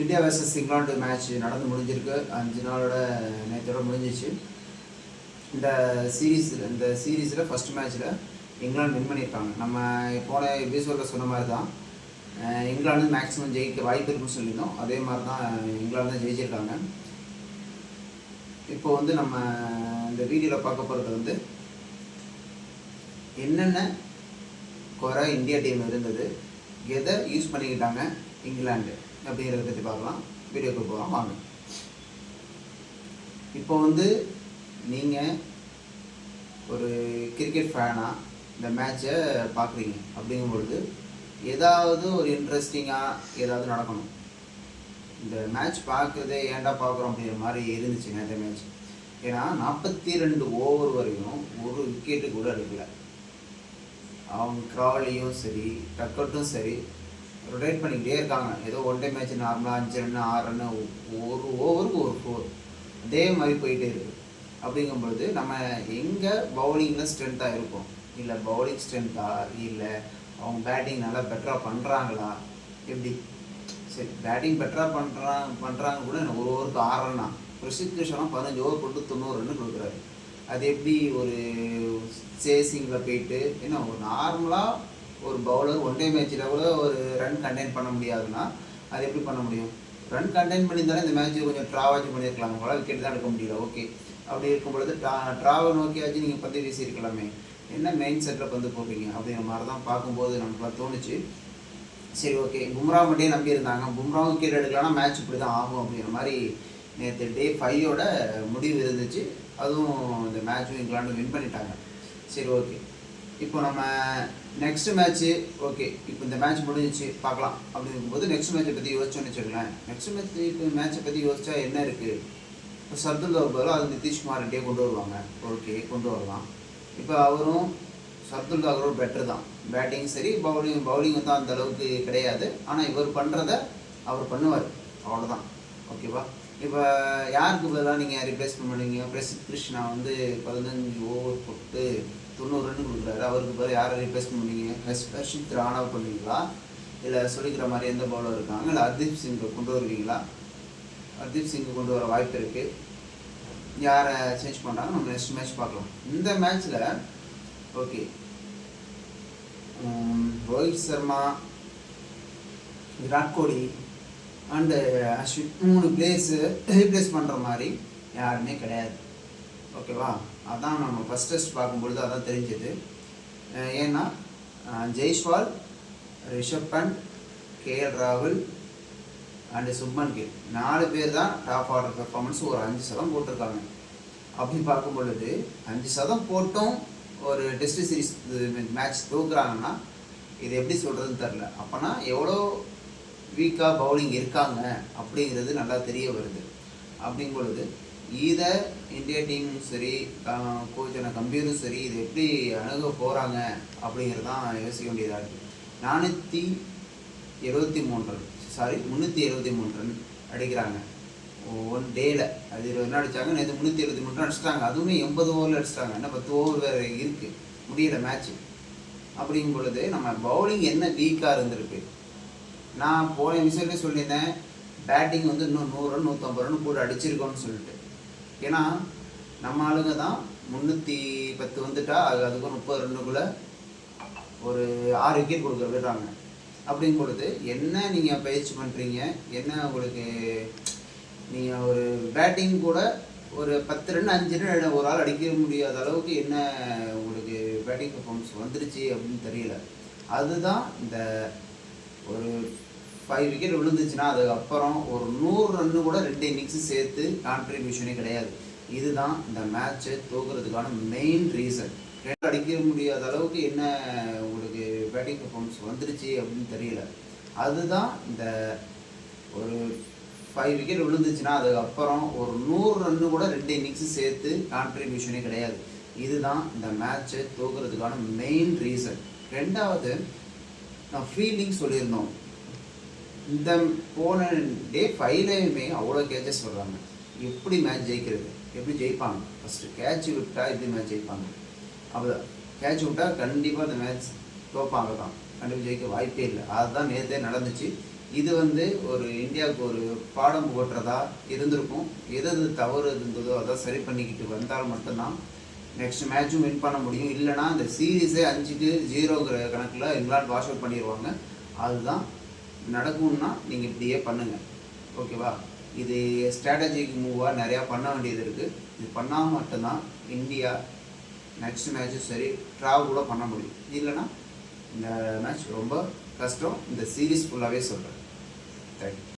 India versus England match நடந்து முடிஞ்சிருக்கு. 5 நாளோட நேற்றோட முடிஞ்சிச்சு. இந்த சீரீஸில் ஃபஸ்ட் மேட்ச்சில் இங்கிலாந்து வின் பண்ணியிருக்காங்க. நம்ம போன எபிசோடில் சொன்ன மாதிரி தான் இங்கிலாந்து மேக்ஸிமம் ஜெயிக்க வாய்ப்பு இருக்குன்னு சொல்லியிருந்தோம். அதே மாதிரி தான் இங்கிலாந்து தான் ஜெயிச்சிருக்காங்க. இப்போ வந்து நம்ம இந்த வீடியோவில் பார்க்க போகிறது என்னென்ன குறை இந்தியா டீம் இருந்தது, எதை யூஸ் பண்ணிக்கிட்டாங்க இங்கிலாந்து அப்படிங்கிறத பற்றி பார்க்கலாம். வீடியோக்கு போகலாம் வாங்க. இப்போ நீங்கள் ஒரு கிரிக்கெட் ஃபேனாக இந்த மேட்சை பார்க்குறீங்க அப்படிங்கும்பொழுது ஏதாவது ஒரு இன்ட்ரெஸ்டிங்காக ஏதாவது நடக்கணும். இந்த மேட்ச் பார்க்குறதே ஏன்டா பார்க்குறோம் அப்படிங்கிற மாதிரி இருந்துச்சுங்க இந்த மேட்ச். ஏன்னா 42 ஓவர் வரையும் ஒரு விக்கெட்டு கூட எடுக்கலை. அவங்க கிராலியும் சரி டக்கட்டும் சரி ரொட்டேட் பண்ணிக்கிட்டே இருக்காங்க. ஏதோ ஒன் டே மேட்ச் நார்மலாக 5 ரன்னு 6 ரன்னு ஒரு ஓவருக்கு ஒரு 4 அதே மாதிரி போயிட்டே இருக்குது. அப்படிங்கும்பொழுது நம்ம எங்கே பவுலிங்கில் ஸ்ட்ரென்த்தாக இருக்கோம், இல்லை பவுலிங் ஸ்ட்ரென்த்தாக, இல்லை அவங்க பேட்டிங் நல்லா பெட்டராக பண்ணுறாங்களா, எப்படி சரி பேட்டிங் பெட்டராக பண்ணுறாங்க கூட எனக்கு ஒரு ஓவருக்கு 6 ரன்னா, பிரசித் கிருஷ்ணா 15 ஓவர் போட்டு 90 ரன்னு கொடுக்குறாரு. அது எப்படி ஒரு சேசிங்கில் போயிட்டு, ஏன்னா ஒரு நார்மலாக ஒரு பவுலர் ஒன் டே மேட்சில் கூட ஒரு ரன் கண்டெயின் பண்ண முடியாதுன்னா அது எப்படி பண்ண முடியும்? ரன் கண்டெயின் பண்ணியிருந்தாலும் இந்த மேட்ச்சு கொஞ்சம் ட்ராவாச்சு பண்ணியிருக்கலாம். உங்களால் விக்கெட் தான் எடுக்க முடியல. ஓகே, அப்படி இருக்கும் பொழுது ட்ராவை நோக்கியாச்சு நீங்கள் பந்து வீசியிருக்கலாமே, என்ன மெயின் செட்டில் பந்து போடுறீங்க அப்படிங்கிற மாதிரி தான் பார்க்கும்போது நமக்கு தோணுச்சு. சரி ஓகே, பும்ரா மட்டும் நம்பியிருந்தாங்க, பும்ராவும் விக்கெட் எடுக்கலாம்னா மேட்ச் இப்படி தான் ஆகும் அப்படிங்கிற மாதிரி நேற்று டே 5ஓட முடிவு இருந்துச்சு. அதுவும் இந்த மேட்சும் இங்கிலாந்து வின் பண்ணிட்டாங்க. சரி ஓகே, இப்போ நம்ம நெக்ஸ்ட் மேட்ச்சு ஓகே, இப்போ இந்த மேட்ச் முடிஞ்சிச்சு பார்க்கலாம் அப்படிங்கும்போது நெக்ஸ்ட் மேட்சை பற்றி யோசிச்சோன்னு வச்சுக்கோங்களேன். நெக்ஸ்ட் மேட்சை பற்றி யோசிச்சா என்ன இருக்குது? இப்போ சர்துல் தாக்கூர் அது நிதிஷ்குமார் ரெண்டே கொண்டு வருவாங்க. ஓகே, கொண்டு வரலாம். இப்போ அவரும் சர்துல் தாக்கூர் பெட்டர் தான், பேட்டிங் சரி பவுலிங் வந்து அந்த அளவுக்கு கிடையாது. ஆனால் இவர் பண்ணுறத அவர் பண்ணுவார், அவ்வளோதான். ஓகேவா? இப்போ யாருக்கு பதிலாக நீங்கள் ரிப்ளேஸ்மெண்ட் பண்ணுவீங்க? பிரசித் கிருஷ்ணா 15 ஓவர் போட்டு 90 ரன்னு கொடுக்குறாரு. அவருக்கு பதில் யாரை ரிப்ளேஸ்மெண்ட் பண்ணுவீங்க? ஹர்ஷித் ராணாவை பண்ணுவீங்களா, இல்லை சொல்லிக்கிற மாதிரி எந்த பவுலர் இருக்காங்க, இல்லை ஹர்தீப் சிங்கை கொண்டு வருவீங்களா? ஹர்தீப் சிங்கை கொண்டு வர வாய்ப்பு இருக்குது. யாரை சேஞ்ச் பண்ணுறாங்க நம்ம நெக்ஸ்ட் மேட்ச் பார்க்கலாம். இந்த மேட்ச்சில் okay, Rohit Sharma, Virat Kohli and Ashwin 3 players replace பண்ணுற மாதிரி யாருமே கிடையாது. ஓகேவா? அதான் நம்ம ஃபஸ்ட் டெஸ்ட் பார்க்கும்பொழுது அதான் தெரிஞ்சது. ஏன்னா ஜெய்ஸ்வால், ரிஷப் பண்ட், கேஎல் ராகுல் அண்டு சுப்மன் கில் 4 பேர் தான் டாப் ஆர்டர் பெர்ஃபார்மன்ஸ் ஒரு 5 சதம் போட்டிருக்காங்க. அப்படி பார்க்கும் பொழுது 5 சதம் போட்டும் ஒரு டெஸ்ட் சீரிஸ் மேட்ச் தோக்குறாங்கன்னா இது எப்படி சொல்கிறதுன்னு தெரில. அப்போனா எவ்வளோ வீக்காக பவுலிங் இருக்காங்க அப்படிங்கிறது நல்லா தெரிய வருது. அப்படிங்கும் பொழுது இதை இந்தியா டீமும் சரி கோச்சான கம்பீரும் சரி இது எப்படி அணுக போகிறாங்க அப்படிங்கிறது தான் யோசிக்க வேண்டியதாக இருக்குது. 373 ரன் அடிக்கிறாங்க ஒன் டேயில். அது 20 ரன் அடித்தாங்க. நேற்று 373 ரன் அடிச்சிட்டாங்க. அதுவுமே 80 ஓவரில் அடிச்சிட்டாங்க. இன்னும் 10 ஓவர் வேறு இருக்குது, முடியல மேட்ச்சு. அப்படிங்கும் பொழுது நம்ம பவுலிங் என்ன வீக்காக இருந்திருக்கு. நான் போன விஷயத்துலேயே சொல்லியிருந்தேன், பேட்டிங் இன்னும் 100 ரன் 150 ரன் கூட அடிச்சிருக்கோன்னு சொல்லிட்டு. ஏன்னா நம்ம ஆளுங்க தான் 310 வந்துட்டா அதுக்கும் 30 ரன்னுக்குள்ளே ஒரு 6 விக்கெட் கொடுக்க விடுறாங்க. அப்படிங்கும் பொழுது என்ன நீங்கள் பயிற்சி பண்ணுறீங்க, என்ன உங்களுக்கு நீங்கள் ஒரு பேட்டிங் கூட ஒரு 10 ரன் 5 ரன் ஒரு ஆள் அடிக்க முடியாத அளவுக்கு என்ன உங்களுக்கு பேட்டிங் பர்ஃபார்மன்ஸ் வந்துருச்சு அப்படின்னு தெரியல. அதுதான் இந்த ஒரு 5 விக்கெட் விழுந்துச்சுன்னா அதுக்கப்புறம் ஒரு 100 ரன்னு கூட 2 இன்னிங்ஸு சேர்த்து கான்ட்ரிபியூஷனே கிடையாது. இதுதான் இந்த மேட்சை தோக்குறதுக்கான மெயின் ரீசன். 2 அடிக்க முடியாத அளவுக்கு என்ன உங்களுக்கு பேட்டிங் பர்ஃபார்மன்ஸ் வந்துருச்சு அப்படின்னு தெரியல. அதுதான் இந்த ஒரு 5 விக்கெட் விழுந்துச்சுன்னா அதுக்கப்புறம் ஒரு 100 ரன்னு கூட 2 இன்னிங்ஸு சேர்த்து கான்ட்ரிபியூஷனே கிடையாது. இதுதான் இந்த மேட்சை தோக்குறதுக்கான மெயின் ரீசன். ரெண்டாவது, நான் ஃபீல்டிங் சொல்லியிருந்தோம். இந்த போன டே 5லேயுமே அவ்வளோ கேச்சஸ் வர்றாங்க. எப்படி மேட்ச் ஜெயிக்கிறது, எப்படி ஜெயிப்பாங்க? ஃபஸ்ட்டு கேட்ச் விட்டால் எப்படி மேட்ச் ஜெயிப்பாங்க? அப்படிதான், கேட்ச் விட்டால் கண்டிப்பாக அந்த மேட்ச் தோப்பாங்க தான், கண்டிப்பாக ஜெயிக்க வாய்ப்பே இல்லை. அதுதான் நேற்றே நடந்துச்சு. இது வந்து ஒரு இந்தியாவுக்கு ஒரு பாடம் புகட்டுறதா இருந்திருக்கும். எது தவறு இருந்ததோ அதை சரி பண்ணிக்கிட்டு வந்தால் மட்டும்தான் நெக்ஸ்ட் மேட்சும் வின் பண்ண முடியும். இல்லைனா இந்த சீரீஸே 5-0ங்கிற கணக்கில் இங்கிலாந்து வாஷ் அவுட் பண்ணிடுவாங்க. அதுதான் நடக்கும்னா நீங்கள் இப்படியே பண்ணுங்கள், ஓகேவா? இது ஸ்ட்ராட்டஜிக் மூவாக நிறையா பண்ண வேண்டியது இருக்குது. இது பண்ணால் மட்டும்தான் இந்தியா நெக்ஸ்ட் மேட்சும் சரி ட்ரா கூட பண்ண முடியும். இல்லைனா இந்த மேட்ச் ரொம்ப கஷ்டம். இந்த சீரீஸ் ஃபுல்லாகவே சொல்கிறேன். தேங்க்யூ.